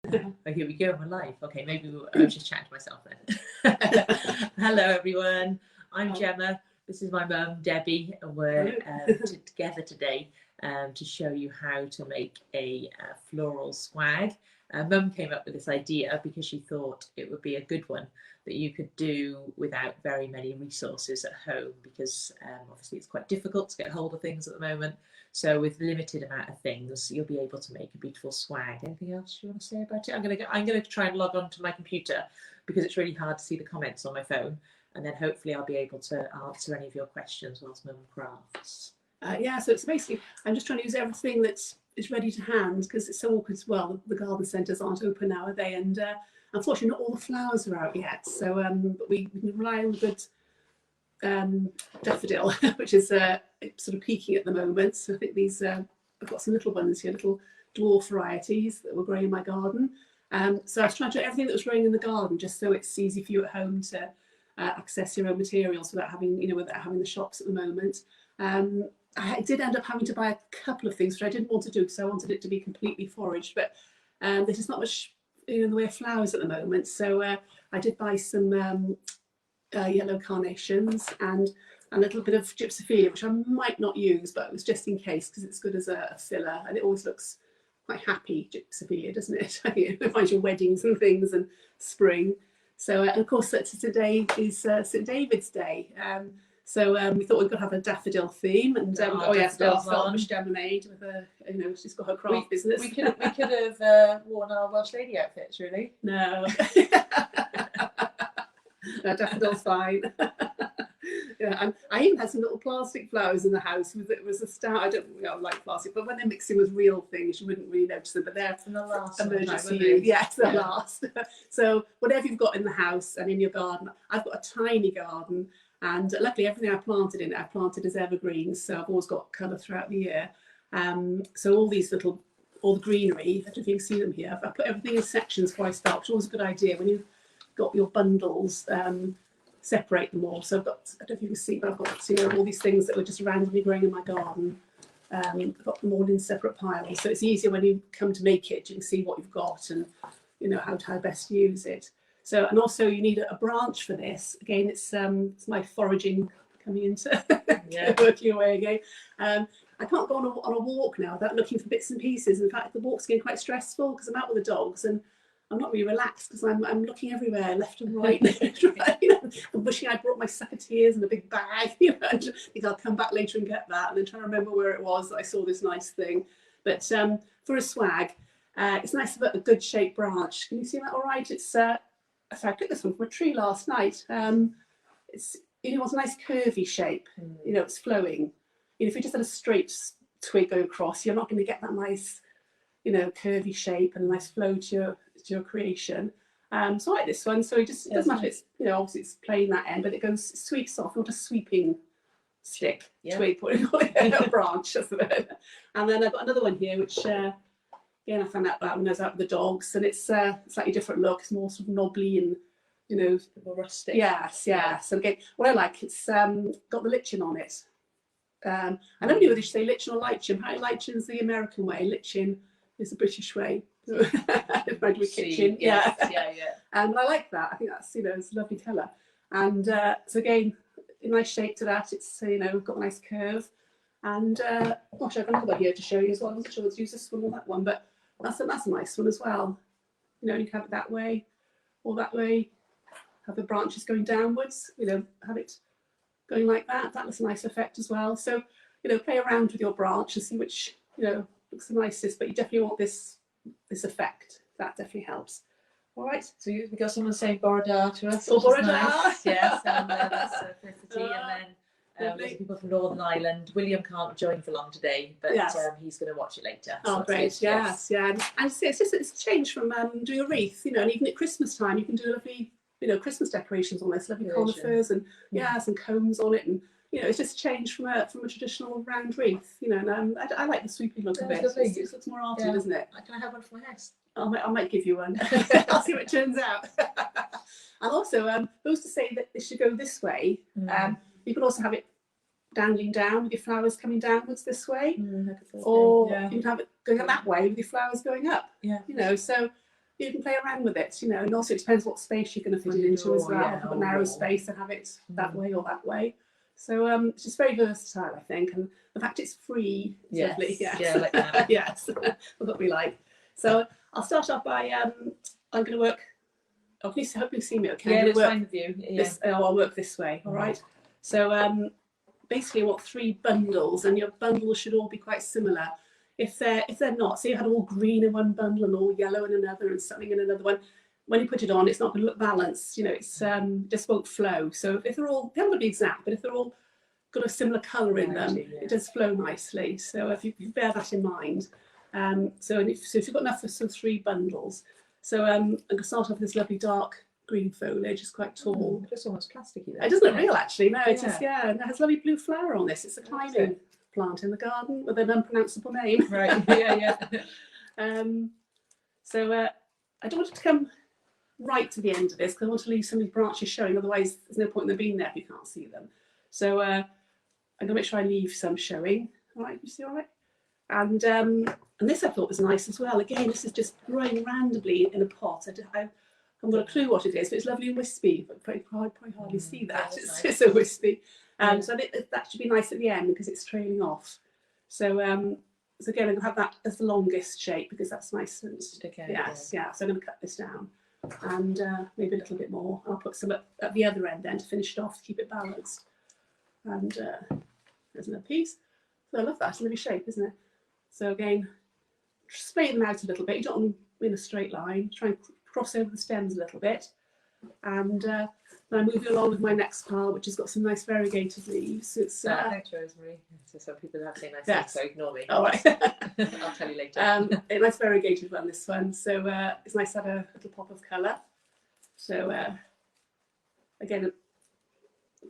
Oh, here we go, we're live. Okay, maybe I was just chatting to myself then. Hello everyone, I'm Gemma. This is my mum, Debbie, and we're together today to show you how to make a floral swag. Mum came up with this idea because she thought it would be a good one that you could do without very many resources at home, because obviously it's quite difficult to get hold of things at the moment. So with limited amount of things, you'll be able to make a beautiful swag. Anything else you want to say about it? I'm gonna try and log on to my computer because it's really hard to see the comments on my phone, and then hopefully I'll be able to answer any of your questions whilst Mum crafts. Yeah, so it's basically, I'm just trying to use everything that's ready to hand, because it's so awkward as well. The garden centres aren't open now, are they? And unfortunately, not all the flowers are out yet. So, but we can rely on the good daffodil, which is sort of peaking at the moment. So I think these, I've got some little ones here, little dwarf varieties that were growing in my garden. So I was trying to do everything that was growing in the garden, just so it's easy for you at home to access your own materials without having, without having the shops at the moment. I did end up having to buy a couple of things, which I didn't want to do because I wanted it to be completely foraged, but there's just not much in the way of flowers at the moment. So I did buy some yellow carnations and a little bit of gypsophilia, which I might not use, but it was just in case, because it's good as a filler, and it always looks quite happy, gypsophilia, doesn't it? It reminds you of weddings and things and spring. So and of course today is St David's Day. So we thought we'd have a daffodil theme, and Scottish Gemma made with a, she's got her craft business. We could have worn our Welsh lady outfits, really. No, no, daffodil's fine. Yeah, and I even had some little plastic flowers in the house. It was a star. I don't like plastic, but when they're mixing with real things, you wouldn't really notice them. But they're in the last emergency use. Yes, the last. So whatever you've got in the house and in your garden, I've got a tiny garden. And luckily, everything I planted in it, I've planted as evergreens, so I've always got colour throughout the year. So all the greenery, I don't know if you can see them here, I put everything in sections before I start, which is always a good idea. When you've got your bundles, separate them all. So I've got, I don't know if you can see, but I've got all these things that were just randomly growing in my garden. I've got them all in separate piles, so it's easier when you come to make it, you can see what you've got and how best to use it. So, and also you need a branch for this. Again, it's my foraging coming into working away again. I can't go on a walk now without looking for bits and pieces. In fact, the walk's getting quite stressful because I'm out with the dogs and I'm not really relaxed because I'm looking everywhere, left and right. I'm wishing I'd brought my sucketeers and a big bag. And think I'll come back later and get that, and then try to remember where it was that I saw this nice thing. But for a swag, it's nice to put a good shaped branch. Can you see that all right? It's so I took this one from a tree last night. It's a nice curvy shape. It's flowing. If you just had a straight twig go across, you're not going to get that nice, curvy shape and a nice flow to your creation. So I like this one. So it doesn't matter. It's obviously it's plain that end, but it sweeps off, not a sweeping stick twig, putting a branch. And then I've got another one here, which. Again, I found out about when I was out with the dogs, and it's a slightly different look. It's more sort of knobbly and, more rustic. Yes. So again, what I like, it's got the lichen on it. I don't know whether you say lichen or lichen. Apparently lichen's the American way. Lichen is the British way. Kitchen. Yeah. And I like that. I think that's, it's a lovely colour. And so again, a nice shape to that. It's, got a nice curve. And gosh, I've got another one here to show you as well. I'm not sure let's use this one or that one, but that's a nice one as well. You can have it that way or that way. Have the branches going downwards. Have it going like that. That looks a nice effect as well. So play around with your branch and see which looks the nicest. But you definitely want this effect. That definitely helps. All right. So we got someone saying Borada to us. Oh, Borada. Nice. Yes, and that's Felicity, and then. There's people from Northern Ireland. William can't join for long today, but he's going to watch it later. Oh, great! Yes. And it's a change from doing a wreath, and even at Christmas time, you can do lovely, Christmas decorations on this, lovely conifers and some combs on it, and it's just changed from a traditional round wreath, And I like the sweeping look of it. It looks more arty, doesn't it? Can I have one for my house? I might give you one. I'll see what it turns out. And also, those to say that this should go this way. You can also have it dangling down with your flowers coming downwards this way, or you can have it going that way with your flowers going up. So you can play around with it, you know, and also it depends what space you're going to fit it into as well. Yeah, If you've got a narrow space and have it that way or that way. So it's just very versatile, I think, and the fact it's free is lovely. Yes. Yeah, I like that. Yes, that's what we like. So I'll start off by I'm going to work. Oh, please, hope you see me. Okay. Yeah, it's fine with you. Yeah. I'll work this way. All right. So basically, I want 3 bundles, and your bundles should all be quite similar. If they're not, so you had all green in one bundle and all yellow in another and something in another one. When you put it on, it's not going to look balanced. You know, it's just won't flow. So if they're all, they haven't got to be exact, but if they're all got a similar colour in them, it does flow nicely. So if you bear that in mind, so if you've got enough for some 3 bundles, so I'm going to start off with this lovely dark green foliage. It's quite tall. It's almost plasticky. It doesn't look real actually. No, it's just and it has lovely blue flower on this. It's a climbing plant in the garden with an unpronounceable name. Right. Yeah. So I don't want it to come right to the end of this because I want to leave some of these branches showing, otherwise there's no point in them being there if you can't see them. So I'm going to make sure I leave some showing. All right, you see all right? And this I thought was nice as well. Again, this is just growing randomly in a pot. I haven't got a clue what it is, but it's lovely and wispy, but probably hardly see that. It's so wispy. So that should be nice at the end because it's trailing off. So so again, I'm going to have that as the longest shape because that's nice and stick out. Yes, yeah. So I'm going to cut this down and maybe a little bit more. I'll put some at the other end then to finish it off to keep it balanced. And there's another piece. So I love that. It's a lovely shape, isn't it? So again, straighten them out a little bit. You don't want them in a straight line. Try and cross over the stems a little bit. And then I move you along with my next pile, which has got some nice variegated leaves. It's thanks, Rosemary. So some people have say nice things, so ignore me. All right. I'll tell you later. A nice variegated one, this one. So it's nice to have a little pop of colour. So again,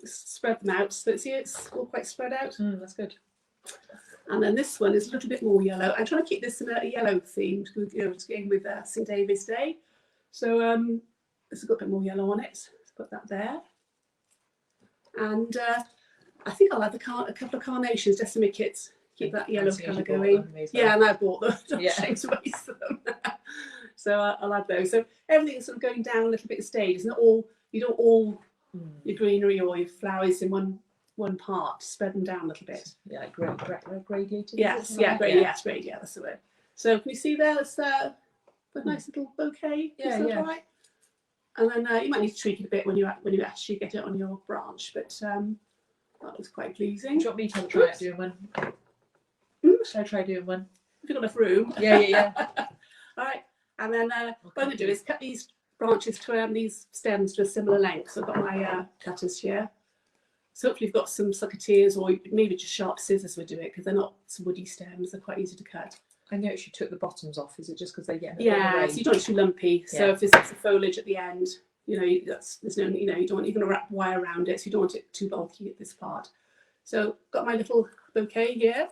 spread them out. So see, it's all quite spread out. That's good. And then this one is a little bit more yellow. I'm trying to keep this in a yellow theme to go with St David's Day. So this has got a bit more yellow on it. Let's put that there. And I think I'll add a couple of carnations just to make it keep that yellow colour going. Yeah, and I bought them. Don't shame to waste them. So I'll add those. So everything's sort of going down a little bit of stage. It's not all, you don't all your greenery or your flowers in one part. Spread them down a little bit. Yeah, gradiated. Yes, yes, that's the word. So can you see there? It's a nice little bouquet. Yeah. Right? And then you might need to tweak it a bit when you actually get it on your branch, but that looks quite pleasing. Do you want me to try doing one? Shall I try doing one? If you've got enough room. Yeah. All right. And then what I'm going to do is cut these branches to these stems to a similar length. So I've got my cutters here. So hopefully you've got some succotaurs or maybe just sharp scissors would do it because they're not woody stems. They're quite easy to cut. I noticed you took the bottoms off. Is it just because they get so you don't want it too lumpy. So if there's a foliage at the end, you know, there's no, you know, you don't want, you're going to wrap wire around it, so you don't want it too bulky at this part. So got my little bouquet here.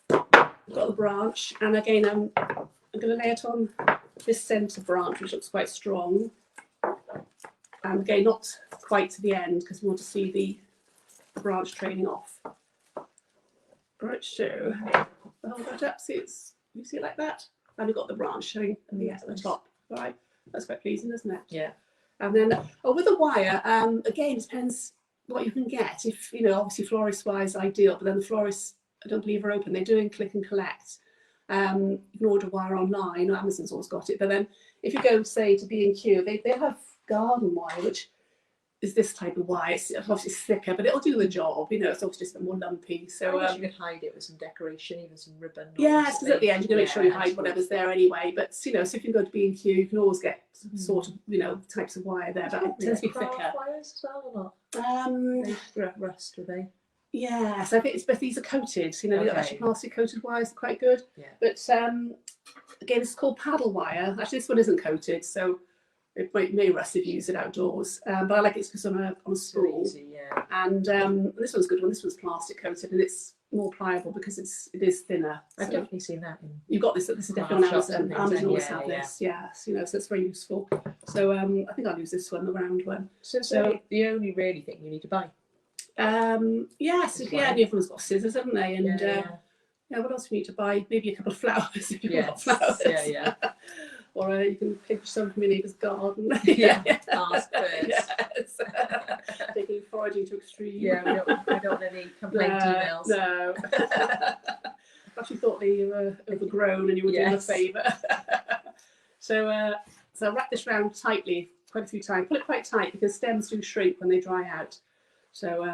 Got the branch, and again I'm going to lay it on this centre branch, which looks quite strong. And again, not quite to the end because we want to see the branch trailing off. Right, so hold that up. See, you see it like that, and we've got the branch showing at the top. All right, that's quite pleasing, isn't it? Yeah. And then with the wire, again, it depends what you can get. If you know, obviously florist wise ideal, but then the florists, I don't believe are open. They're doing click and collect. You can order wire online, or Amazon's always got it. But then if you go, say, to B&Q, they have garden wire, which is this type of wire. It's obviously thicker, but it'll do the job. You know, it's obviously just a bit more lumpy. So you could hide it with some decoration, even some ribbon. Yes, because at the end you can make sure you hide whatever's there anyway. But you know, so if you go to B&Q, you can always get sort of, you know, types of wire there. But it tends to be thicker. Wires as well or not? Rust, are they? Yes, I think but these are coated. You know, actually plastic coated wires are quite good. Yeah. But again, it's called paddle wire. Actually, this one isn't coated, so it may rust if you use it outdoors. But I like it because on a spool. Easy, yeah. And this one's a good one. This one's plastic coated, and it's more pliable because it is thinner. I've definitely seen that. You've got this. This is definitely on Amazon. Amazon always have this. Yes, you know, so it's very useful. So I think I'll use this one, the round one. So the only really thing you need to buy. Yes, everyone's got scissors, haven't they? And what else do we need to buy? Maybe a couple of flowers if you've got flowers. or you can pinch some from your neighbour's garden. Yeah, ask first. Yes. Taking foraging to extreme. Yeah, we don't want any complaint emails. No. Actually thought they were overgrown and you were doing a favour. So wrap this round tightly quite a few times. Pull it quite tight because stems do shrink when they dry out. So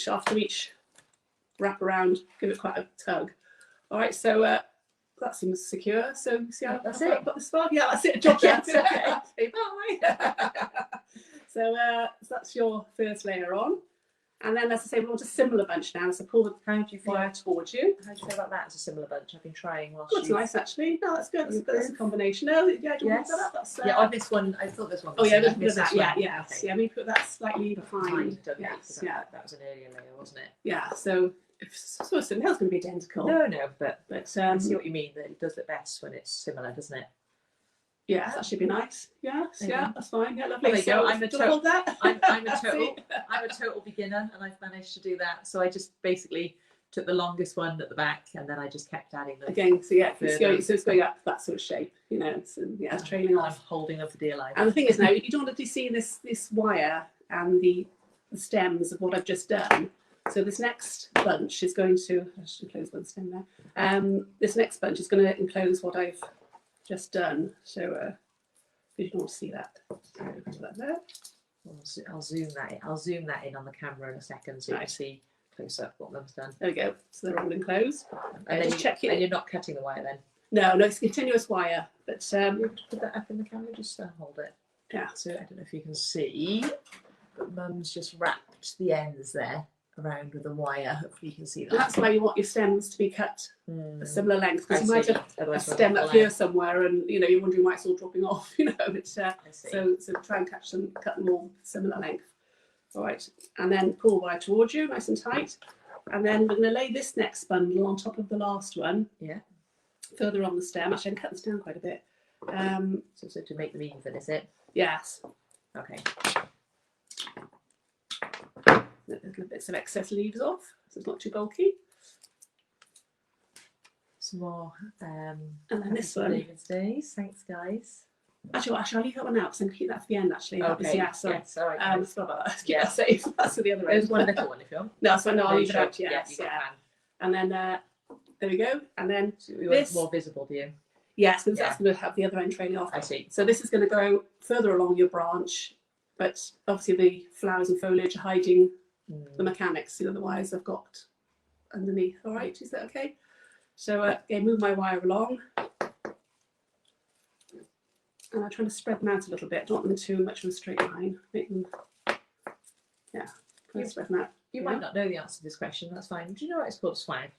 after each wrap around, give it quite a tug. All right, so that seems secure. So you see how that's I've it. got the spark? Yeah, that's it. Job done. Yes, okay. Say bye. So that's your first layer on. And then, as I say, we want a similar bunch now. So pull the wire towards you. How do you say about that as a similar bunch? I've been trying whilst That's nice, actually. No, that's good. That's a combination. No, yeah, do you want that? That's, yeah, on this one, I thought this one was yeah, that. Yeah. Okay. Yeah, we put that slightly behind. Yes, that was an earlier layer, wasn't it? Yeah, so something else going to be identical. No, but I see I what you mean, that it does it best when it's similar, doesn't it? Yeah, that should be nice. Yes, yeah, that's fine. Yeah, lovely. There you go. I'm a total beginner, and I've managed to do that. So I just basically took the longest one at the back, and then I just kept adding them. Again, so yeah, it's going up that sort of shape, you know. It's trailing off. I'm holding up for dear life. And the thing is now, you don't want to see this wire and the stems of what I've just done. So this next bunch is going to, I should close one stem there. This next bunch is going to enclose what I've just done. So you don't want to see that. So put that there. I'll zoom that in. I'll zoom that in on the camera in a second so you can see close up what Mum's done. There we go. So they're all enclosed. And then check it. And you're not cutting the wire then? No, it's continuous wire. But you put that up in the camera, just hold it. Yeah. So I don't know if you can see, but Mum's just wrapped the ends there around with a wire. Hopefully you can see that. And that's why you want your stems to be cut a similar length, because you might have a stem up here somewhere and you're wondering why it's all dropping off, but so try and cut them all similar length. All right, and then pull wire towards you nice and tight, and then we're going to lay this next bundle on top of the last one, further on the stem. Actually I can cut this down quite a bit, so to make them even, is it? Yes. Okay. Little bits of excess leaves off, so it's not too bulky. Some more. And then this one. David's Days. Thanks, guys. Actually, I'll leave that one out because I'm going to keep that for the end. Actually, okay. Yes, all right. Sorry about that. Yeah, safe. That's for the other end. There's one little one if you want. No, so I'll leave it out. Yes, yeah. And then there we go. And then so this more visible, do you? Yes, because that's going to have the other end trailing off. I see. So this is going to go further along your branch, but obviously the flowers and foliage are hiding the mechanics, the wires I've got underneath. All right, is that okay? So again, move my wire along, and I'm trying to spread them out a little bit. Don't want them too much of a straight line. Make them, spread them out. You might not know the answer to this question. That's fine. Do you know what it's called? Swag.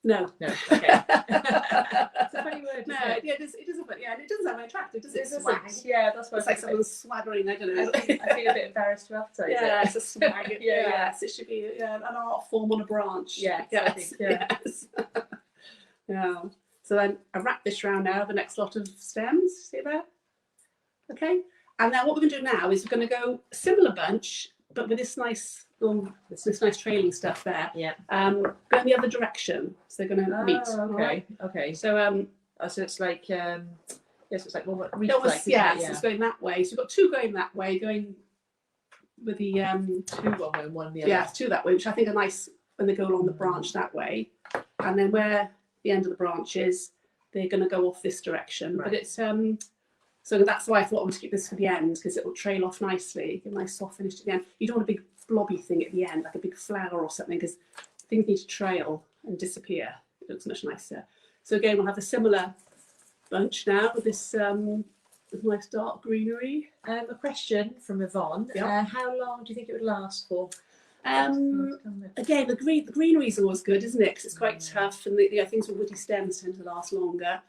No. Okay. It's a funny word. No, it is a funny. Yeah, and it doesn't sound very attractive, does it? Swag. Yeah, that's what it's like someone's swaggering. I don't know. I feel a bit embarrassed to advertise it. Yeah, it's a swag. Yes, it should be an art form on a branch. Yes. Yes. Yeah. So then I wrap this round now, the next lot of stems. See there? Okay. And then what we're going to do now is we're going to go a similar bunch, but with this nice trailing stuff there. Yeah. Go in the other direction. So they're going to meet. Okay. Right? Okay. So so it's like yes, it's like so it's going that way. So we've got two going that way, going with the two one way and one the other. Yeah, two that way, which I think are nice when they go along the branch that way. And then where the end of the branch is, they're going to go off this direction. Right. But it's so that's why I thought I want to keep this for the end, because it will trail off nicely, give a nice soft finish at the end. You don't want a big blobby thing at the end, like a big flower or something, because things need to trail and disappear. It looks much nicer. So again, we'll have a similar bunch now with this nice dark greenery. A question from Yvonne. Yep. How long do you think it would last for? Again, the greenery is always good, isn't it? Because it's quite tough, and the things with woody stems tend to last longer.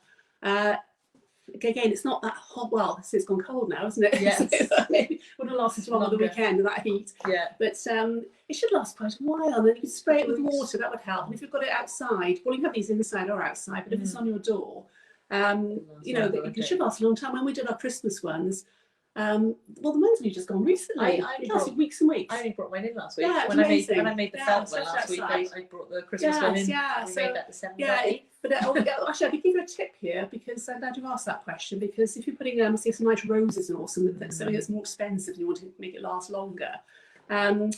Again, it's not that hot. Well, it's gone cold now, isn't it? Yes. So maybe wouldn't last as long on the weekend in that heat. Yeah. But it should last quite a while. And then you can spray it with water. That would help. And if you've got it outside, well, you can have these inside or outside. But if it's on your door, it should last a long time. When we did our Christmas ones, Well, the one's only just gone recently. It lasted weeks and weeks. I only brought mine in last week. Yeah, when I amazing. made the felt one especially last week, outside. I brought the Christmas one in. Yeah, We made that December. Yeah, but actually, I could give you a tip here, because I'm glad you asked that question. Because if you're putting say some nice roses and something that's more expensive, and you want to make it last longer, I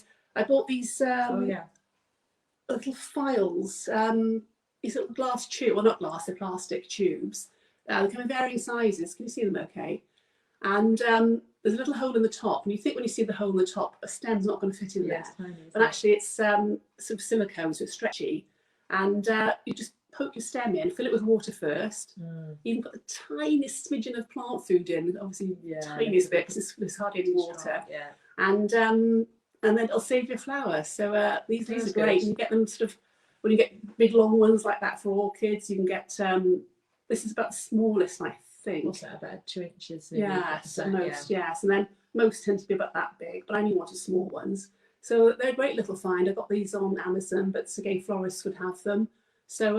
bought these little files. These little glass tube, well, not glass, they're plastic tubes. They come in varying sizes. Can you see them? Okay. And there's a little hole in the top, and you think when you see the hole in the top, a stem's not going to fit in there. Tiny, but actually, it's sort of silicone, so it's stretchy, and you just poke your stem in, fill it with water first. You've got the tiniest smidgen of plant food in, obviously tiniest bit, because there's hardly any water. And then it'll save your flower. So these are great, and you get them sort of when you get big long ones like that for orchids. You can get this is about the smallest, I think. What's that, about 2 inches? Yes, at most, yes. And then most tend to be about that big, but I only wanted small ones. So they're a great little find. I got these on Amazon, but again, florists would have them. So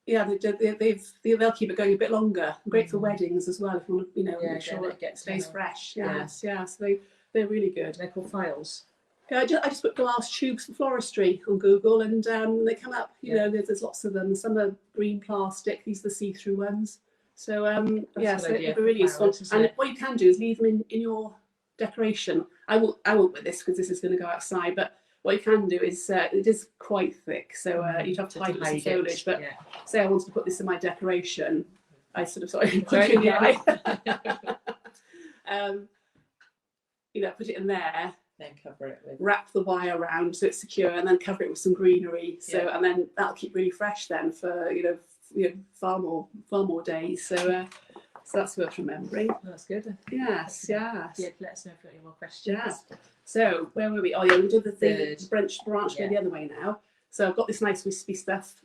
yeah, they'll keep it going a bit longer. Great for weddings as well, if you want to, make sure it stays fresh. Yes, yeah. So they're really good. They're called files. Yeah, I just put glass tubes for floristry on Google, and they come up. There's lots of them. Some are green plastic. These are the see-through ones. So yeah, so they're really useful. And what you can do is leave them in your decoration. I won't with this because this is going to go outside. But what you can do is it is quite thick, so you'd have to hide it with foliage. But say I wanted to put this in my decoration, I sort of put it in the eye. Put it in there. Then cover it with, wrap the wire around so it's secure, and then cover it with some greenery. So and then that'll keep really fresh then for far more days. So that's worth remembering. That's good. Yes. Yeah, let us know if you've got any more questions. Yeah. So where were we? Oh yeah, we did the branch go the other way now. So I've got this nice wispy stuff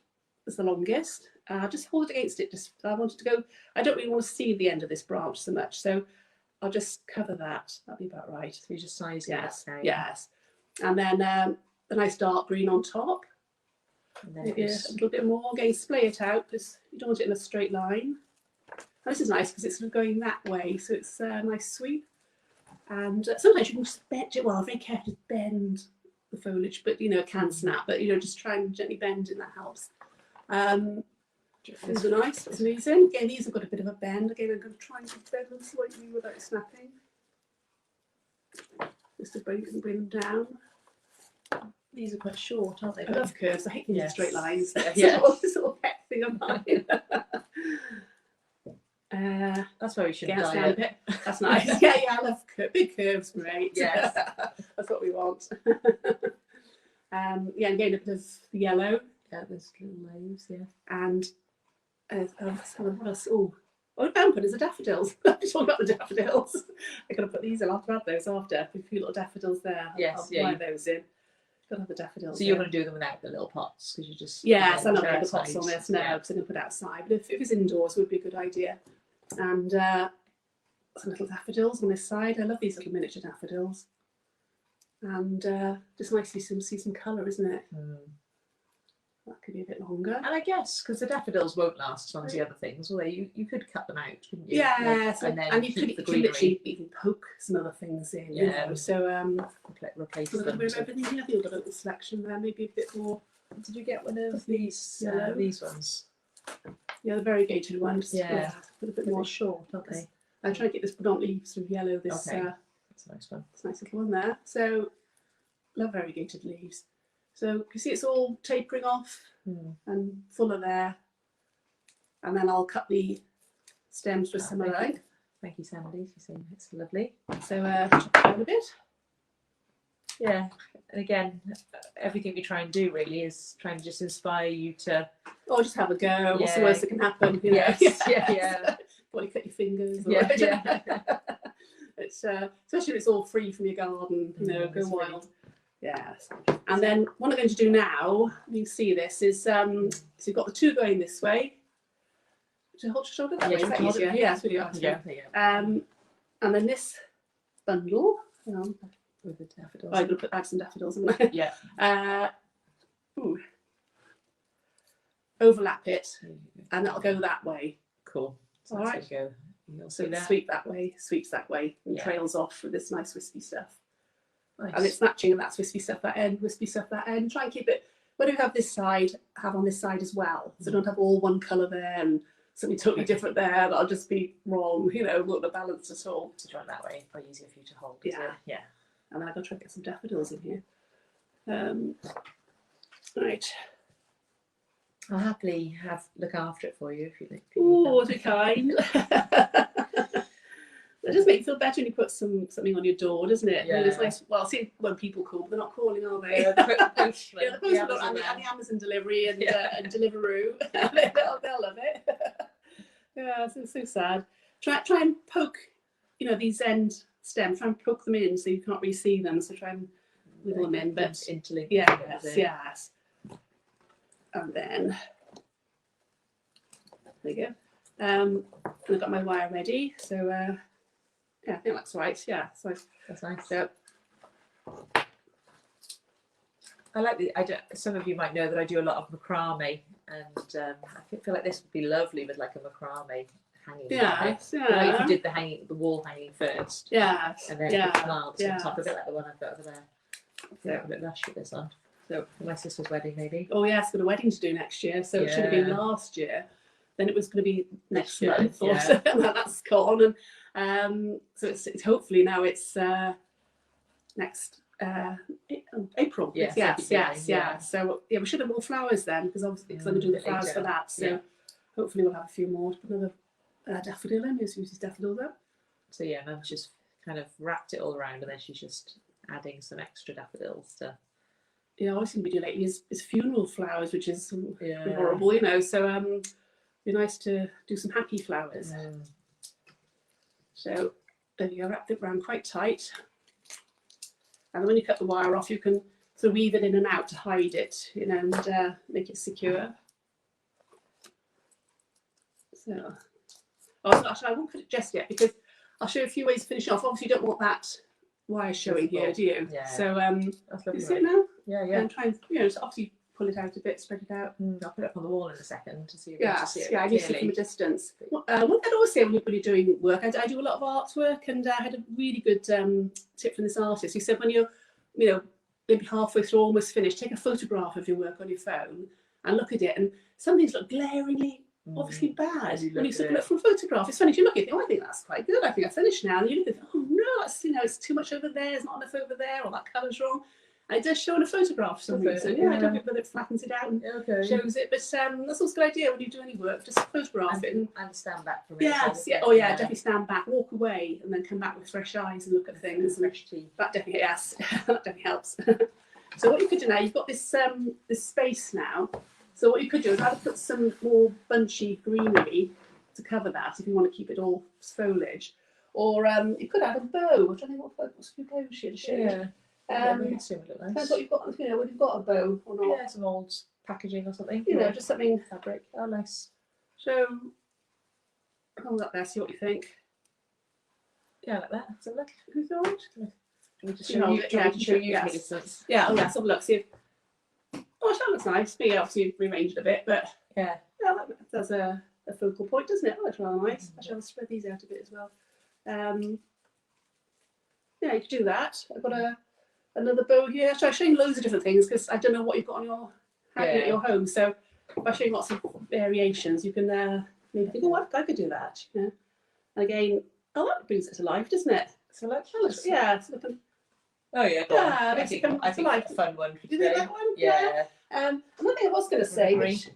that's the longest. Just hold it against it. I wanted to go. I don't really want to see the end of this branch so much. So I'll just cover that. That'll be about right. So you just size it. Yes. And then a nice dark green on top. And then maybe a little bit more. Again, splay it out because you don't want it in a straight line. And this is nice because it's sort of going that way, so it's a nice sweep. And sometimes you can just bend it. Well, very carefully to bend the foliage, but it can snap. But just try and gently bend, and that helps. These are nice. It's amazing. Again, these have got a bit of a bend. Again, I'm going to try and bend them slightly without snapping. Just to bring them down. These are quite short, aren't they? I love curves. I hate things in straight lines. Yeah. This little pet thing of mine. That's why we should down dye a bit. That's nice. Yeah, I love big curves. Great. Yes. That's what we want. And again, a bit of yellow. Yeah, there's little leaves. Yeah. And what else? Oh, I found there's the daffodils. I'm talking about the daffodils. I gotta put these in. I'll have to add those after. A few little daffodils there. Yes, I'll apply those in. Gotta have the daffodils. So you're going to do them without the little pots because you just I'm not going to put the pots on this now because I'm going to put it outside. But if it's indoors, it would be a good idea. And some little daffodils on this side. I love these little miniature daffodils. And just nice to see some colour, isn't it? That could be a bit longer. And I guess because the daffodils won't last as long as the other things, although you could cut them out, couldn't you? Yeah, and you could literally even poke some other things in. Yeah. So replace them. I think we've got a little selection there, maybe a bit more. Did you get one of these ones? Yeah, the variegated ones. Yeah, a bit more short, aren't they? I'm trying to get this predominantly sort of yellow. This that's a nice one. It's a nice little one there. So love variegated leaves. So you see it's all tapering off and fuller there. And then I'll cut the stems with some of that. Thank you, Sandy. You seem it's lovely. So chop it down a bit. Yeah, and again, everything we try and do really is trying to just inspire you to... Or just have a go. What's the worst that can happen? Yes, yeah. Want to cut your fingers? Yeah. It's especially if it's all free from your garden, go wild. Yes. And then what I'm going to do now, you can see this, is so you've got the two going this way. Should I hold it that way? Is that easier? Yeah, it's really awesome. And then this bundle, with the daffodils. I'm going to add some daffodils in there. Yeah. Overlap it, and that'll go that way. Cool. So all right. Go You'll So see that. sweep that way, sweeps that way, and Yeah. trails off with this nice wispy stuff. Nice. And it's matching, and that's wispy stuff that end, wispy stuff that end. Try and keep it, when we have this side, have on this side as well. So don't have all one colour there and something totally different there. That'll just be wrong, you know, not the balance at all. To draw it that way, probably easier for you to hold. Yeah. Yeah. And then I've got to try and get some daffodils in here. Right. I'll happily look after it for you if you think. Oh, what a kind. It does make you feel better when you put something on your door, doesn't it? Yeah. And it's nice. Well, see, when people call, but they're not calling, are they? Yeah, the postman, Yeah, the postman and the Amazon delivery and Deliveroo. they'll love it. Yeah, it's so sad. Try and poke, you know, these end stems. Try and poke them in so you can't really see them. So try and wiggle them in. But interlink. yes. And then there you go. And I've got my wire ready. So yeah, I think that's right. Yeah, so That's nice. so I like some of you might know that I do a lot of macrame, and I feel like this would be lovely with like a macrame hanging. yes, You know, if yeah, you did the wall hanging first, yes, and then yeah, put plants yeah. on top of it, like the one I've got over there. Yeah, a bit lush with this on. So for my sister's wedding, maybe. Oh yes, got a wedding to do next year, so it should have been last year. Then it was going to be next year, month, or so. That's gone, and so it's hopefully now it's next April. Yes. So yeah, we should have more flowers then, because obviously because I'm going to do the flowers for that. So hopefully we'll have a few more. Put another daffodil in. Who's uses daffodils up. So yeah, Mum's just kind of wrapped it all around, and then she's just adding some extra daffodils to. Yeah, all I seem to be doing lately is funeral flowers, which is horrible, you know. So it'd be nice to do some happy flowers. So there you go, wrap it around quite tight. And then when you cut the wire off, you can sort of weave it in and out to hide it, you know, and make it secure. So, actually, I won't cut it just yet because I'll show you a few ways to finish off. Obviously, you don't want that wire showing here, do you? Yeah. So, That's lovely. you see it now? Yeah. And try and, you know, so obviously pull it out a bit, spread it out. I'll put it up on the wall in a second to see if Yeah, you see it I need to see from a distance. One thing I'd always say when you're doing work, I do a lot of artwork, and I had a really good tip from this artist. He said when you're, you know, maybe halfway through, almost finished, take a photograph of your work on your phone and look at it. And some things look glaringly, obviously bad when you look from a photograph. It's funny, if you look at it, oh, I think that's quite good. I think I finished now. And you look at it, oh no, that's, you know, it's too much over there. There's not enough over there, or that colour's wrong. And it does show in a photograph for some reason. Yeah, I don't know whether it flattens it out and shows it, but that's also a good idea when you do any work. Just photograph it and stand back from it. yes, definitely stand back, walk away, and then come back with fresh eyes and look at things. Fresh tea. That definitely that definitely helps. So what you could do now, you've got this this space now. So what you could do is either put some more bunchy greenery to cover that if you want to keep it all foliage, or you could add a bow. I don't know what's your bow should show. Yeah. Depends what you've got. You know, whether you've got a bow or not. Yeah, some old packaging or something. You know, just something fabric. Oh, nice. So hold up there, see what you think. Yeah, like that. So look. Who's all right? Can we just show you? Yeah, show you yes. distance. Yeah. Oh, let's have a look. See if. Oh, that looks nice. Me, obviously rearranged a bit, but yeah, that's a focal point, doesn't it? Oh, that's rather nice. I shall spread these out a bit as well. Yeah, you could do that. I've got another bow here. So I'm showing loads of different things because I don't know what you've got on your at your home. So by showing lots of variations, you can maybe think, oh, I could do that. You know? And again, oh, that brings it to life, doesn't it? So like, it's looking. Oh yeah, yeah. I think it's a fun one. Do you think that one? Yeah. Another thing I was going to say, which,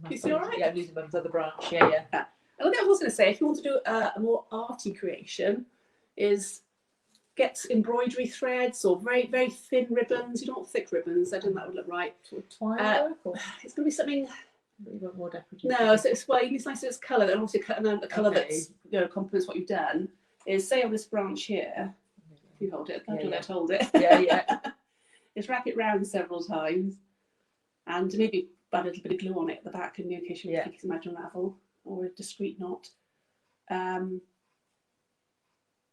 you see all right? Yeah, I'm losing Mum's other branch. Yeah. Another thing I was going to say, if you want to do a more arty creation, is get embroidery threads or very, very thin ribbons. You don't want thick ribbons. I don't think that would look right. Sort of twine work, or? It's going to be something. You want more decorative? No, so it's nice that it's colour, and also a colour that's complements what you've done. Is say on this branch here, if you hold it, hold it. Yeah. Is wrap it round several times, and maybe add a little bit of glue on it at the back in case you think it's a magic unravel or a discreet knot.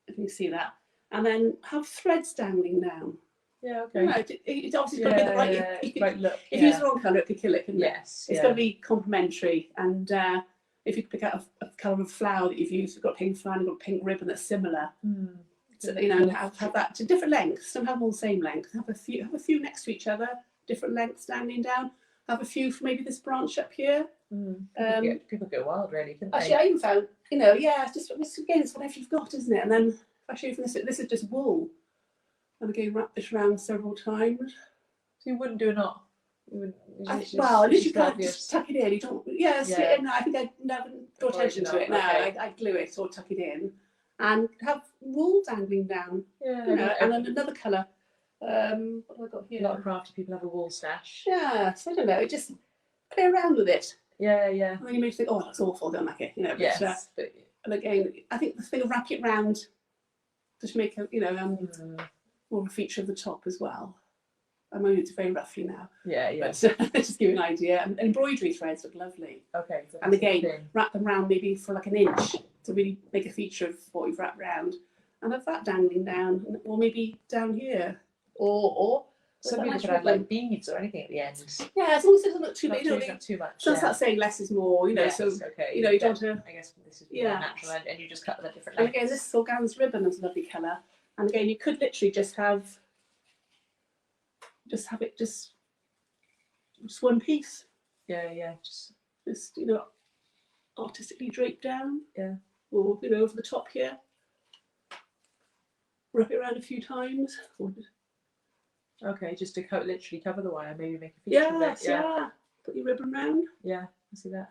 If you see that, and then have threads dangling down. Yeah, okay. Right, it's obviously got to be the right. Right look. If you use the wrong colour, it could kill it, couldn't it? Yes. It's got to be complementary, and if you pick out a colour of flower that you've used, you've got a pink flower and you've got a pink ribbon that's similar. So, you know, and have that to different lengths. Don't have all the same length. Have a few next to each other, different lengths standing down. Have a few for maybe this branch up here. People go wild, really, couldn't they? Actually, I even found, you know, yeah, it's again, it's whatever you've got, isn't it? And then if I show you from this is just wool. And again, wrap this around several times. So you wouldn't do a knot? Well, at least you can't just tuck it in. You don't. Yeah, slip it in. I think I'd never draw attention to it now. Okay. I'd glue it or tuck it in, and have wool dangling down. Yeah, you know, and then another colour. What have I got here? A lot of crafty people have a wool stash. Yeah, so I don't know. Just play around with it. Yeah. And then you may think, oh, that's awful. Don't like it. You know. Yes. But, and again, I think the thing of wrap it round, just make a more of a feature of the top as well. I'm only it's very roughly now. Yeah. But just give you an idea. And embroidery threads look lovely. Okay. So and again, wrap them round maybe for like an inch to really make a feature of what you've wrapped round, and have that dangling down, or maybe down here, or some people could have like beads or anything at the end. Yeah, as long as it doesn't look too big. Not too much. So that's saying less is more. You know, yes, so okay. you know you don't want to. I guess this is natural, and you just cut them at different lengths. lengths. And again, this organza ribbon is a lovely colour. And again, you could literally just have it just one piece. Yeah. Just you know, artistically draped down. Yeah. Or you know, over the top here. Wrap it around a few times. Okay, just to literally cover the wire, maybe make a feature of it. Yeah. Put your ribbon round. Yeah, I see that.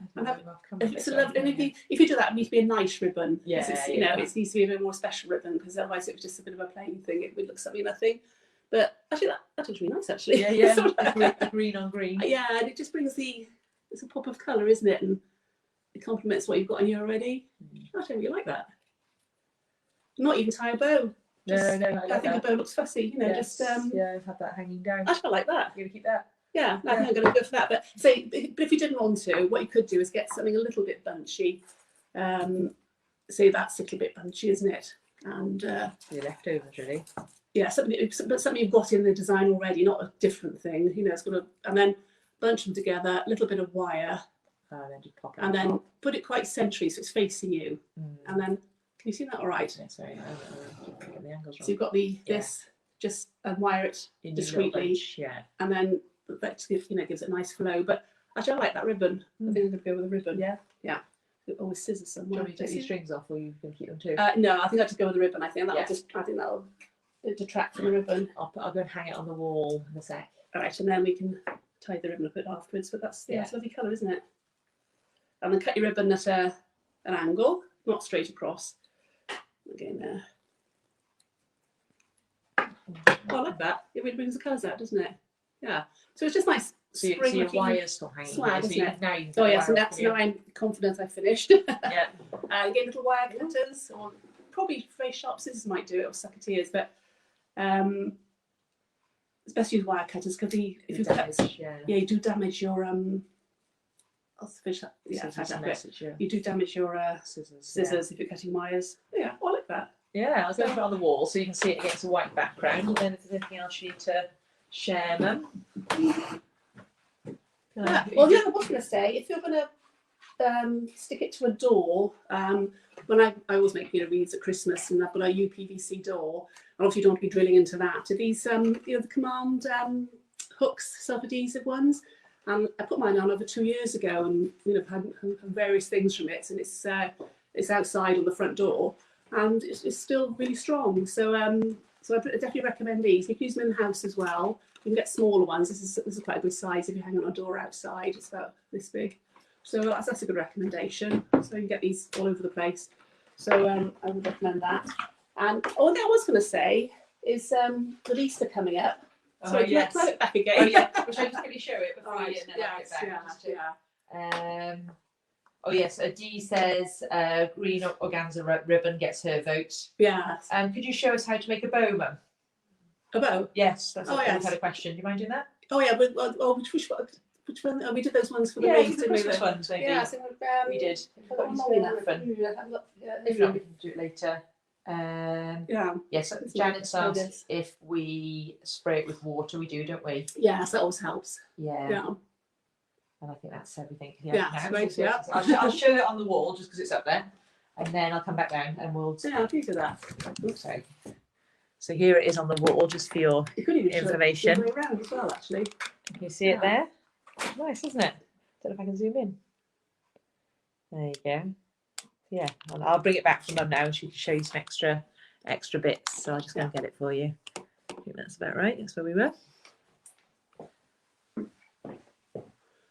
If you do that, it needs to be a nice ribbon. Yeah, you know, it needs to be a bit more special ribbon, because otherwise it was just a bit of a plain thing. It would look something nothing. But actually, that looks really nice. Actually, yeah, green on green. Yeah, and it just brings it's a pop of colour, isn't it? And it complements what you've got in here already. I don't really like that. Not even tie a bow. No, I think a bow looks fussy. You know, yes. Have that hanging down. I quite like that. You're gonna keep that. Yeah, I think I'm going to go for that. But if you didn't want to, what you could do is get something a little bit bunchy. Say that's a little bit bunchy, isn't it? And your leftovers, really. Yeah, something you've got in the design already, not a different thing. You know, it's got to, and then bunch them together, a little bit of wire, and then just pop it. And then put it quite centrally so it's facing you. And then, can you see that all right? Yeah, sorry, I'm the angles wrong. So you've got this, just and wire it discreetly, and then that gives it a nice flow. But actually, I like that ribbon. I think I'm going to go with a ribbon. Yeah. Always scissors somewhere. Do you want me to take these strings off, or you can keep them too? No, I think I'll just go with the ribbon. I think that'll detract from the ribbon. I'll go and hang it on the wall in a sec. All right, and then we can tie the ribbon up a bit afterwards. But that's it's a lovely colour, isn't it? And then cut your ribbon at an angle, not straight across. Again there. Oh, I like that. It really brings the colours out, doesn't it? Yeah. So it's just nice. So your wire's still hanging. Swag, isn't it? Now now I'm confident I finished. Yeah. Again, little wire cutters, or probably very sharp scissors might do it, or sucketeers, but it's best to use wire cutters, because if you cut, you do damage your I'll finish that. You do damage your scissors if you're cutting wires. Yeah, I like that. Yeah, I was going to put it on the wall so you can see it against a white background. And then if there's anything else you need to share, Mum. Well, I was going to say, if you're going to stick it to a door, when I always make reeds at Christmas, and I've got a UPVC door, and obviously you don't want to be drilling into that. To these, the command hooks, self-adhesive ones. And I put mine on over 2 years ago, and I've had various things from it, and it's outside on the front door, and it's still really strong. So so I definitely recommend these. You can use them in the house as well. You can get smaller ones. This is quite a good size if you hang on a door outside. It's about this big. So that's a good recommendation. So you can get these all over the place. So I would recommend that. And what I was going to say is with Easter coming up. So can I have it back again? Oh, yeah. Which I just quickly show it before you and then I'll get back. Oh yes, Dee says green organza ribbon gets her vote. Yes. Could you show us how to make a bow, Mum? A bow? Yes, that's what we've had a question. Do you mind doing that? Oh yeah, which one? Oh, we did those ones for the wreaths, didn't we? Christmas ones, maybe. Yeah, so, we did. Long enough. If not, we can do it later. Yes, Janet asks if we spray it with water. We do, don't we? Yes, that always helps. Yeah. And I think that's everything. Yeah, now. great, yeah. I'll show it on the wall just because it's up there. And then I'll come back down and we'll... Yeah, I'll do that. Oops, sorry. So here it is on the wall, just for your information. Show it the way around as well, actually. Can you see it there? Nice, isn't it? Don't know if I can zoom in. There you go. Yeah, I'll bring it back for Mum now and she can show you some extra bits. So I'll just go and get it for you. I think that's about right. That's where we were.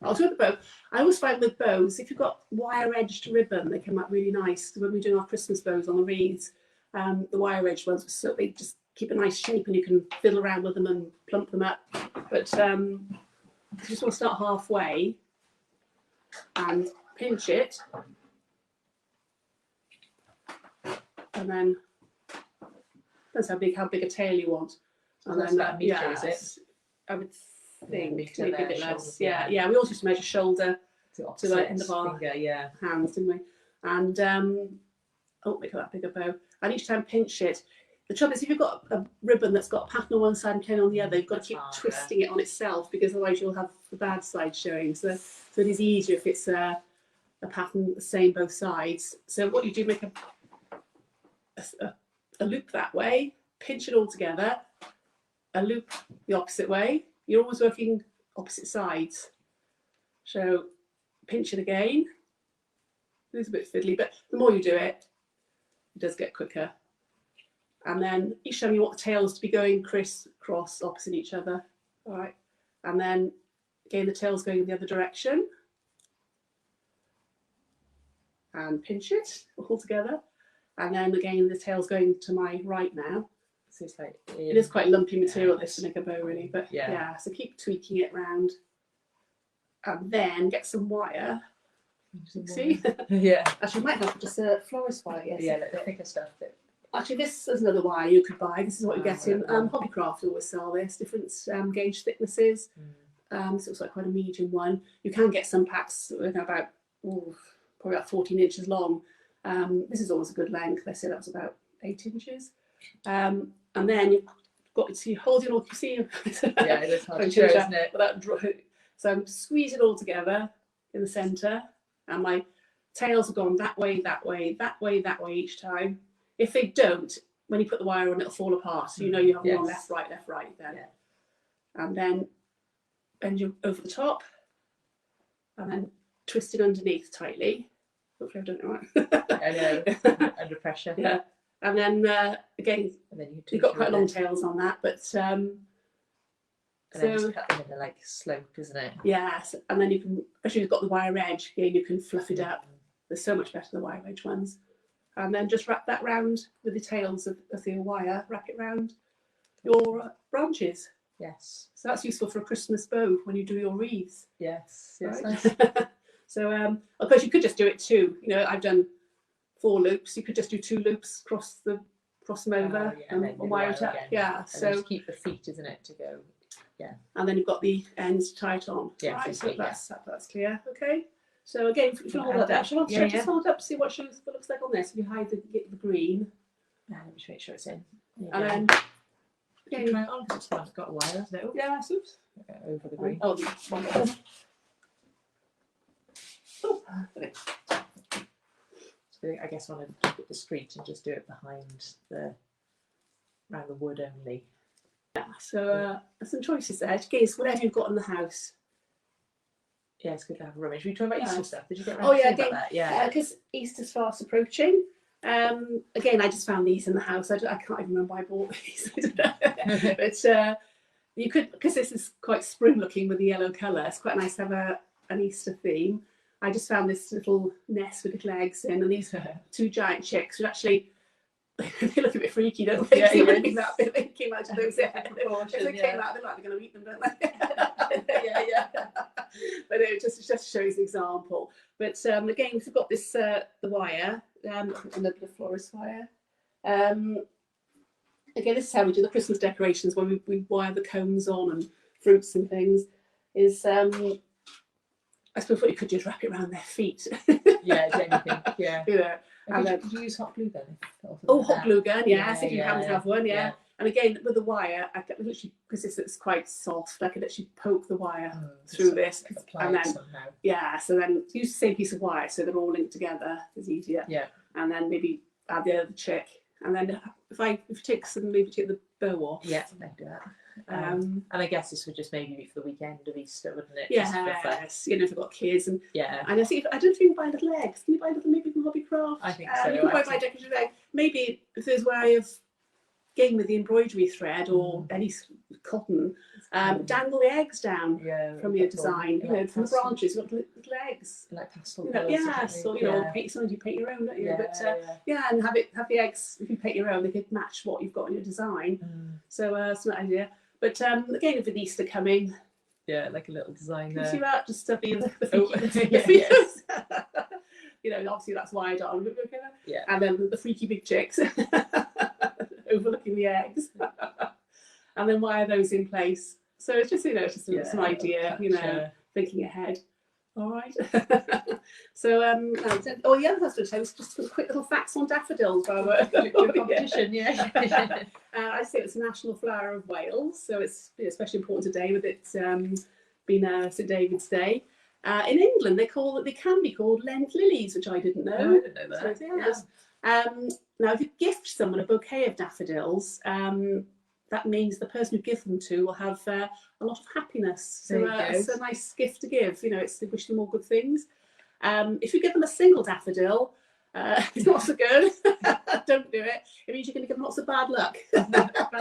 I'll do the bow. I always find with bows, if you've got wire-edged ribbon, they come out really nice. When we're doing our Christmas bows on the wreaths, the wire-edged ones, so they just keep a nice shape and you can fiddle around with them and plump them up. But you just want to start halfway and pinch it. And then, depends how big a tail you want. And then about a metre, is it? I would think metre maybe a there, bit shoulder, less. Yeah. We also used to measure shoulder to the end of our finger, hands, didn't we? And make that bigger bow. And each time pinch it. The trouble is, if you've got a ribbon that's got a pattern on one side and plain on the other, you've got to keep twisting it on itself because otherwise you'll have the bad side showing. So it is easier if it's a pattern the same both sides. So what you do, make a loop that way, pinch it all together, a loop the opposite way. You're always working opposite sides. So pinch it again. It's a bit fiddly, but the more you do it, it does get quicker. And then each time you want the tails to be going criss-cross opposite each other. All right. And then again, the tail's going in the other direction. And pinch it all together. And then again, the tail's going to my right now. So it's like it is quite lumpy material, this, to make a bow, really. But yeah, so keep tweaking it round. And then get some wire. See? Yeah. Actually, I might have just florist wire. Yes. Yeah, the thicker stuff. Actually, this is another wire you could buy. This is what you get in Hobbycraft. Always sell this, different gauge thicknesses. This looks like quite a medium one. You can get some packs about probably about 14 inches long. This is always a good length. They say that was about 8 inches. And then you've got to hold it all. You see? Yeah, it is hard to show, isn't it? So I'm squeeze it all together in the centre, and my tails have gone that way, that way, that way, that way each time. If they don't, when you put the wire on, it'll fall apart. So you know you have one left, right then. Yeah. And then bend you over the top, and then twist it underneath tightly. Hopefully I've done it right. I know, under pressure. Yeah. And then again, and then you've got quite long tails on that, but and then just cut them in the slope, isn't it? Yes, and then you can, especially if you've got the wire edge, again you can fluff it up. They're so much better, the wire edge ones. And then just wrap that round with the tails of the wire, wrap it round your branches. Yes. So that's useful for a Christmas bow when you do your wreaths. Yes, right? nice. So of course you could just do it too. I've done 4 loops. You could just do 2 loops, cross them over and wire it up. Yeah. And so just keep the feet, isn't it, to go? Yeah. And then you've got the ends to tie it on. Yeah. Right. So that's clear. Okay. So again, if you hold that up, just hold up, see what it looks like on this. If you hide the green. Let me just make sure it's in. And then try it on because it's got a wire, hasn't it? Yeah, oops. Over the green. Oh, this one. So I guess I want to keep it discreet and just do it around the wood only. Yeah, so some choices there. Guess whatever you've got in the house. Yeah, it's good to have a rummage. Were you talking about Easter stuff? Did you get around about that? Yeah, because Easter's fast approaching. Again, I just found these in the house. I can't even remember why I bought these. But you could, because this is quite spring looking with the yellow colour, it's quite nice to have an Easter theme. I just found this little nest with little eggs in, and these 2 giant chicks, which actually they look a bit freaky, don't they? They came out of those. They came out, they're like they're going to eat them, don't they? yeah. But it just shows an example. But again, we've got this the wire, and the florist wire. Again, this is how we do the Christmas decorations when we wire the cones on and fruits and things. Is I suppose what you could do is wrap it around their feet. Yeah, anything. Yeah. And could you use hot glue then? Hot glue gun, yes, if you happen to have one, yeah. And again, with the wire, I can literally, because it's quite soft, I could actually poke the wire through this. And then, so then use the same piece of wire so they're all linked together. It's easier. Yeah. And then maybe add the other chick. And then if you take the bow off. Yeah, I do that. And I guess this would just maybe be for the weekend of Easter, wouldn't it? Yes, you know, if you've got kids and and I think I don't think you can buy little eggs. Can you buy little maybe from Hobbycraft? I think so. You can buy decorative egg. Maybe if there's a way of getting with the embroidery thread or any cotton, dangle the eggs down from your design. You know, from the branches, you've got little eggs. Like pastel. So you know, sometimes you paint your own, don't you? But and have the eggs. If you paint your own, they could match what you've got in your design. So it's not an idea. But again, with Easter coming, like a little design there. See that? Just to be the you know, obviously that's wide on. And then the freaky big chicks overlooking the eggs, and then wire those in place. So it's just, you know, it's just an idea, you know, thinking ahead. All right. So the other husband was just some quick little facts on daffodils. Competition, I say it's the national flower of Wales, so it's especially important today with it being St David's Day. In England, they can be called Lent lilies, which I didn't know. I didn't know that. So, now, if you gift someone a bouquet of daffodils, that means the person you give them to will have a lot of happiness. So it's a nice gift to give. You know, it's to wish them all good things. If you give them a single daffodil, it's not so good. Don't do it. It means you're going to give them lots of bad luck. Bad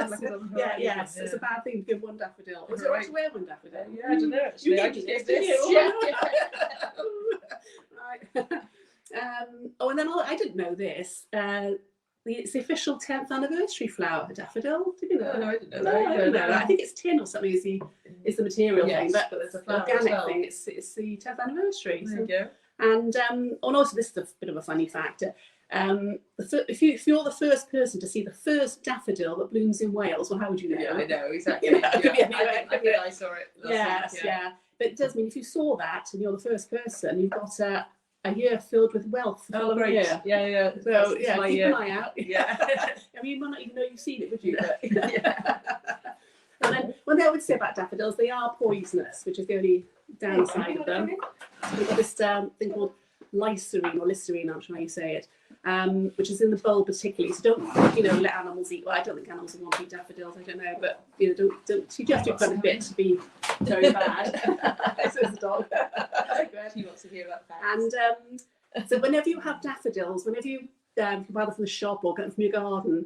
luck is on the horizon. Yes, it's a bad thing to give one daffodil. Is it right to wear one daffodil? Yeah, I don't know. Actually, I just gave this. Right. And then I didn't know this. It's the official 10th anniversary flower, the daffodil. Did you know? No, I didn't know that. I didn't know that. I think it's tin or something is the material thing, but there's an organic thing. It's the 10th anniversary. There you go. And also this is a bit of a funny fact. If you're the first person to see the first daffodil that blooms in Wales, well, how would you know? Yeah, I know exactly. I think I saw it. Yes, but it does mean if you saw that and you're the first person, you've got a year filled with wealth. Oh, great. Yeah. So, keep an eye out. Yeah. I mean, you might not even know you've seen it, would you? But, and then, one thing I would say about daffodils, they are poisonous, which is the only downside of them. So we've got this thing called lyserine, or listerine, I'm not sure how you say it, which is in the bulb particularly. So don't, let animals eat. Well, I don't think animals want to eat daffodils. I don't know, but don't. You have to put a bit to be very bad. So it's a dog. She wants to hear about that. And so whenever you have daffodils, whenever you buy them from the shop or get them from your garden,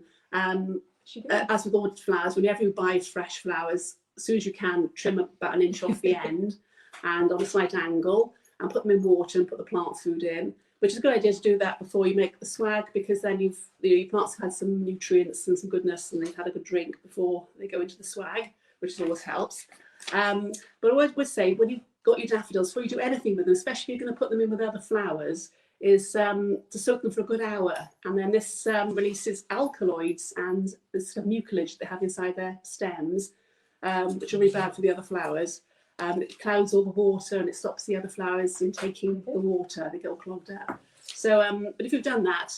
as with all flowers, whenever you buy fresh flowers, as soon as you can, trim about an inch off the end and on a slight angle, and put them in water and put the plant food in, which is a good idea to do that before you make the swag, because then your plants have had some nutrients and some goodness, and they've had a good drink before they go into the swag, which always helps. But I would say when you've got your daffodils, before you do anything with them, especially if you're going to put them in with other flowers, is to soak them for a good hour. And then this releases alkaloids and the sort of mucilage they have inside their stems, which are really bad for the other flowers. It clouds all the water and it stops the other flowers in taking the water. They get all clogged up. So, but if you've done that,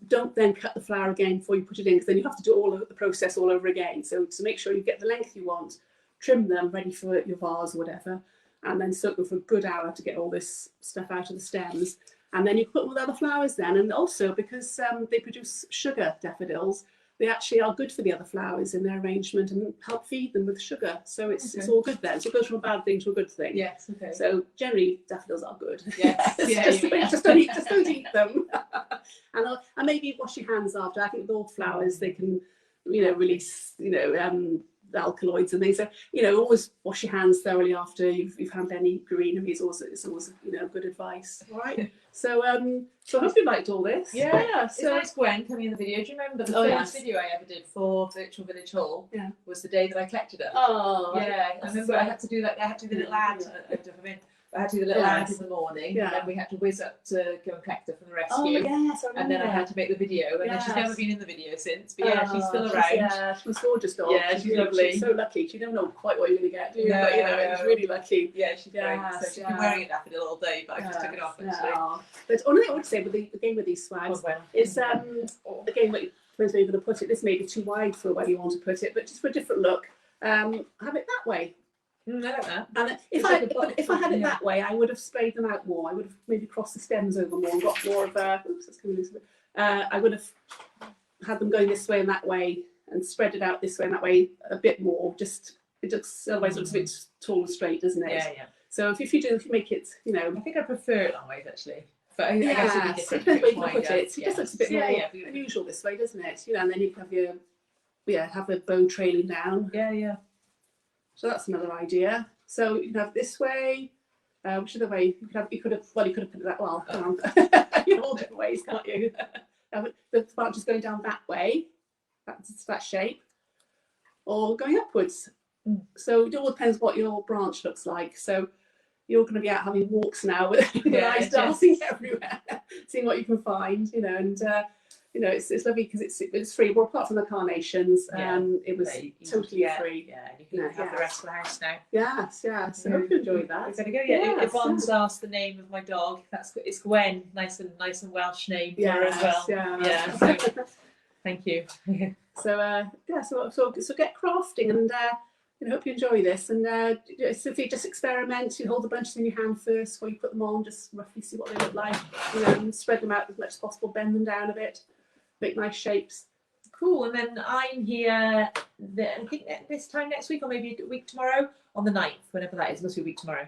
don't then cut the flower again before you put it in, because then you have to do all of the process all over again. So to make sure you get the length you want, trim them ready for your vase or whatever, and then soak them for a good hour to get all this stuff out of the stems. And then you put them with other flowers then. And also because they produce sugar, daffodils, they actually are good for the other flowers in their arrangement and help feed them with sugar. So it's all good then. So it goes from a bad thing to a good thing. Yes, okay. So generally daffodils are good. Yes. Just don't eat them. And maybe wash your hands after. I think with all flowers they can, release, alkaloids and things. So, always wash your hands thoroughly after you've had any greenery. It's always good advice. All right. So I hope you liked all this. Yeah. So it's nice, Gwen, coming in the video. Do you remember the first video I ever did for Virtual Village Hall? Yeah. Was the day that I collected it. Oh. Yeah. I remember I had to do that. I had to do the little ad. I had to do the little ad in the morning, and then we had to whiz up to go and collect her from the rescue. Oh, yes, I remember. And then I had to make the video, and then she's never been in the video since. But she's still around. She's a gorgeous dog. Yeah, she's lovely. She's so lucky. She don't know quite what you're going to get, do you? No, but, she's really lucky. Yeah, she's great. So she's been wearing a daffodil all day, but I just took it off, actually. But only thing I would say with these swags is, again, Depends where you're going to put it. This may be too wide for where you want to put it, but just for a different look, have it that way. I like that. And if I had it that way, I would have sprayed them out more. I would have maybe crossed the stems over more and got more of a. Oops, that's coming loose a bit. I would have had them going this way and that way, and spread it out this way and that way a bit more. Just it looks otherwise looks a bit tall and straight, doesn't it? Yeah, yeah. So if you make it, you know, I think I prefer it that way actually. But I yeah, guess it'd be so different. it depends where you can put it. It just looks a bit more Yeah. unusual this way, doesn't it? You know, and then you can have your have the bow trailing down. Yeah, yeah. So that's another idea. So you can have this way. Which other way? You could have put it that well. Come on, in all different ways, can't you? The branch is going down that way. That's that shape, or going upwards. So it all depends what your branch looks like. So you're going to be out having walks now with your eyes darting everywhere, seeing what you can find, you know, and you know, it's lovely because it's free. Well, apart from the carnations, it was totally free. Yeah, and you can have the rest of the house now. Yes, yeah. So I hope you enjoyed that. We're going to go. Yeah, Yvonne's asked the name of my dog. It's Gwen. Nice and Welsh name for her as well. Yeah. So, thank you. So so get crafting and. I hope you enjoy this, and so if you just experiment, you hold the bunches in your hand first before you put them on, just roughly see what they look like, you know, and spread them out as much as possible, bend them down a bit, make nice shapes. Cool. And then I'm here, I think this time next week, or maybe a week tomorrow, on the 9th, whenever that is, must be a week tomorrow,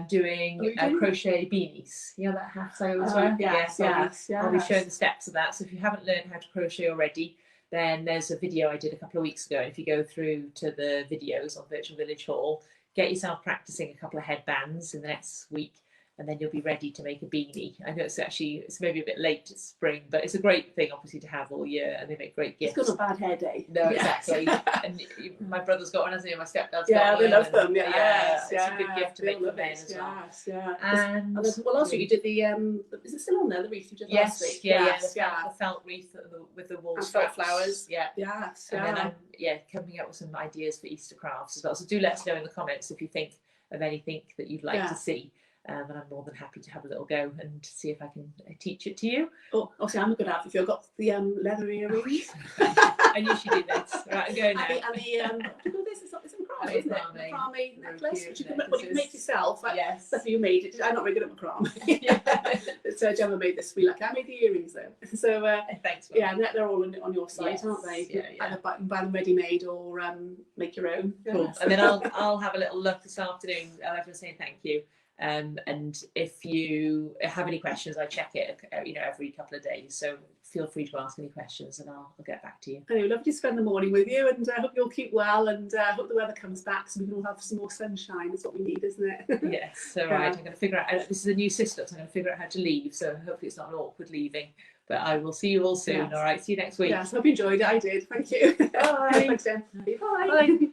doing crochet beanies. You know that hats I always wear? Yes. I'll be showing the steps of that. So if you haven't learned how to crochet already, then there's a video I did a couple of weeks ago. And if you go through to the videos on Virtual Village Hall, get yourself practicing a couple of headbands in the next week, and then you'll be ready to make a beanie. I know it's maybe a bit late, it's spring, but it's a great thing obviously to have all year, and they make great gifts. It's got a bad hair day. No, exactly. And my brother's got one, hasn't he? My stepdad's got one. Yeah, they love them. It's a good gift to make for men as well. And well, also you did the is it still on there, the wreath you did last week? The felt wreath with the wool felt flowers. And then I'm coming up with some ideas for Easter crafts as well. So do let us know in the comments if you think of anything that you'd like to see. And I'm more than happy to have a little go and see if I can teach it to you. Oh, obviously I'm a good outfit. You've got the leather earrings. I knew she did this. Right, I'm going now. And this is macrame, isn't it? Macrame necklace, which you can make yourself. Yes. That's you made it. I'm not very good at macrame. So Gemma made this. I made the earrings though. So thanks. Yeah, and they're all on your site, aren't they? Yeah. Either buy them ready-made or make your own. Cool. And then I'll have a little look this afternoon. I'll have to say thank you. And if you have any questions, I check it, every couple of days. So feel free to ask any questions, and I'll get back to you. Anyway, lovely to spend the morning with you, and I hope you all keep well, and hope the weather comes back so we can all have some more sunshine. That's what we need, isn't it? Yes. So right, I'm going to figure out. This is a new system, so I'm going to figure out how to leave. So hopefully it's not an awkward leaving. But I will see you all soon. Yes. All right. See you next week. Yes. Hope you enjoyed it. I did. Thank you. Bye. Thanks, Jen. Bye. Bye.